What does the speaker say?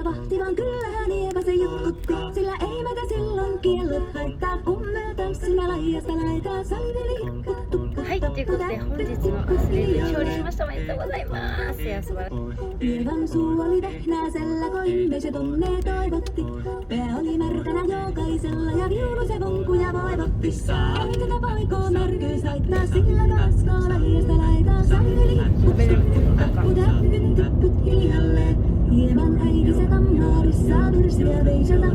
vahti, vaan kyllähän Eeva se jutkutti. Sillä ei meitä silloin kiellot haittaa, kun me tanssimme laijasta laitaa. Saliveli hikkuttu. はい、ということで本日のアスリート調理しました。おめでとうございます。いや、素晴らしい。 Ievan suu oli vehnäisellä, koimme se tunne toivotti. Pää oli märkänä jokaisella ja viulu se vonkuja voivotti. Ei tätä paikoo märkyys haittaa, sillä taaskaan laijasta laitaa. Saliveli hikkuttu, tähtyt hiljalleen. Hieman äiti se kammarissa virsiä veisata